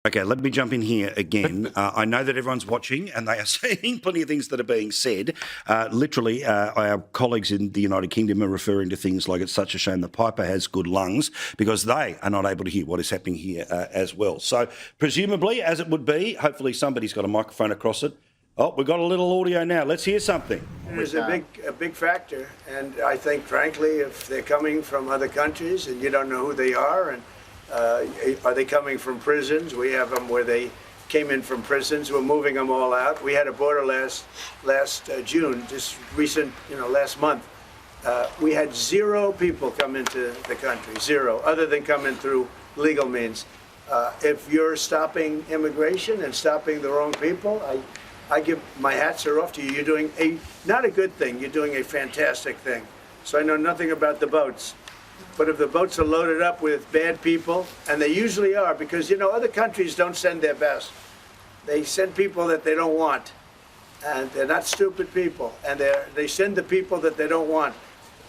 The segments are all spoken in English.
Okay, let me jump in here again. I know that everyone's watching and they are seeing plenty of things that are being said. Literally, our colleagues in the United Kingdom are referring to things like it's such a shame that Piper has good lungs because they are not able to hear what is happening here as well. So presumably, as it would be, hopefully somebody's got a microphone across it. Oh, we've got a little audio now. Let's hear something. There's a big factor, and I think, frankly, if they're coming from other countries and you don't know who they are, and are they coming from prisons? We have them where they came in from prisons. We're moving them all out. We had a border last June, just recent, last month. We had 0 people come into the country, 0, other than coming through legal means. If you're stopping immigration and stopping the wrong people, I give my hats are off to you. You're doing not a good thing. You're doing a fantastic thing. So I know nothing about the boats. But if the boats are loaded up with bad people, and they usually are, because, other countries don't send their best. They send people that they don't want. And they're not stupid people. And they send the people that they don't want.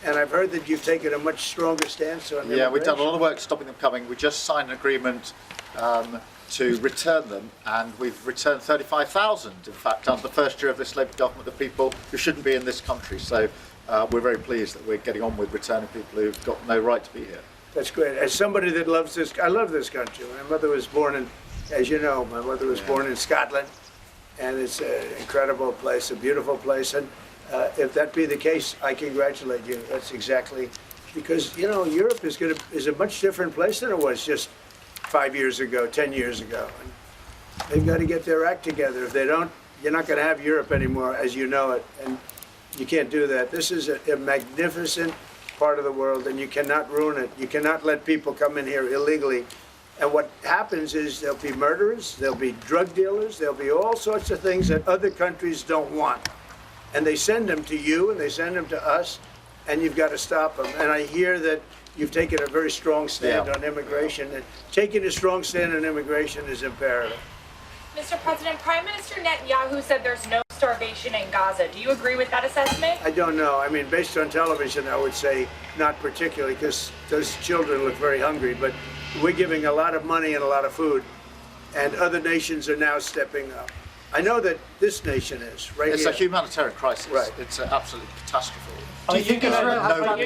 And I've heard that you've taken a much stronger stance on immigration. Yeah, we've done a lot of work stopping them coming. We just signed an agreement to return them, and we've returned 35,000, in fact, under the first year of this Labour government, of people who shouldn't be in this country. So we're very pleased that we're getting on with returning people who've got no right to be here. That's great. As somebody that loves this, I love this country. My mother was born in, as you know, born in Scotland, and it's an incredible place, a beautiful place. And if that be the case, I congratulate you. That's exactly, because, Europe is a much different place than it was just 5 years ago, 10 years ago. And they've got to get their act together. If they don't, you're not going to have Europe anymore as you know it. And you can't do that. This is a magnificent part of the world, and you cannot ruin it. You cannot let people come in here illegally. And what happens is there'll be murderers, there'll be drug dealers, there'll be all sorts of things that other countries don't want. And they send them to you, and they send them to us, and you've got to stop them. And I hear that you've taken a very strong stand on immigration, and taking a strong stand on immigration is imperative. Mr. President, Prime Minister Netanyahu said there's no starvation in Gaza. Do you agree with that assessment? I don't know. I mean, based on television, I would say not particularly, because those children look very hungry. But we're giving a lot of money and a lot of food, and other nations are now stepping up. I know that this nation is, right It's here. a humanitarian crisis. Right. It's an absolute catastrophe. Do you think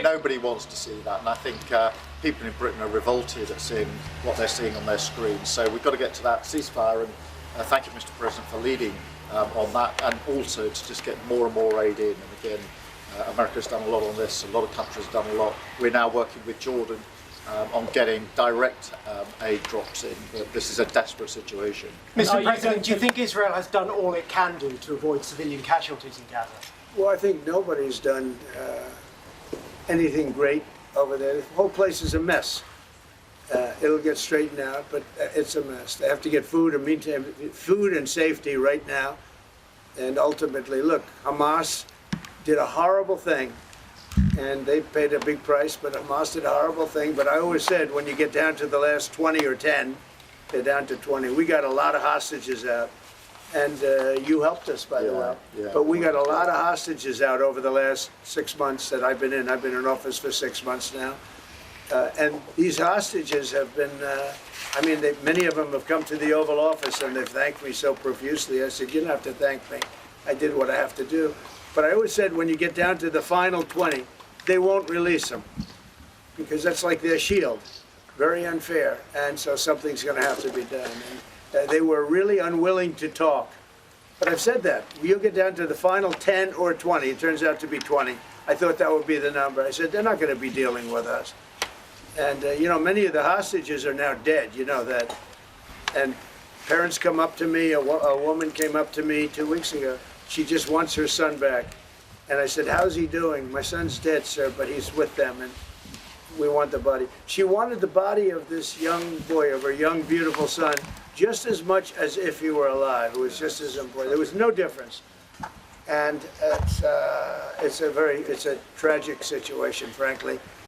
Nobody wants to see that, and I think people in Britain are revolted at seeing what they're seeing on their screens. So we've got to get to that ceasefire, and thank you, Mr. President, for leading on that, and also to just get more and more aid in. And again, America's done a lot on this, a lot of countries have done a lot. We're now working with Jordan on getting direct aid drops in, but this is a desperate situation. Mr. President, do you think Israel has done all it can do to avoid civilian casualties in Gaza? Well, I think nobody's done anything great over there. The whole place is a mess. It'll get straightened out, but it's a mess. They have to get food and safety right now. And ultimately, look, Hamas did a horrible thing, and they paid a big price, but Hamas did a horrible thing. But I always said, when you get down to the last 20 or 10, they're down to 20. We got a lot of hostages out. And you helped us, by the way. Yeah. But we got a lot of hostages out over the last 6 months that I've been in. I've been in office for 6 months now. And these hostages have been, many of them have come to the Oval Office and they've thanked me so profusely. I said, you don't have to thank me. I did what I have to do. But I always said, when you get down to the final 20, they won't release them, because that's like their shield. Very unfair. And so something's going to have to be done. And they were really unwilling to talk. But I've said that. You'll get down to the final 10 or 20. It turns out to be 20. I thought that would be the number. I said, they're not going to be dealing with us. And, many of the hostages are now dead. You know that. And parents come up to me. A woman came up to me 2 weeks ago. She just wants her son back. And I said, how's he doing? My son's dead, sir, but he's with them. And we want the body. She wanted the body of this young boy, of her young, beautiful son, just as much as if he were alive. It was just as important. There was no difference. And it's a tragic situation, frankly.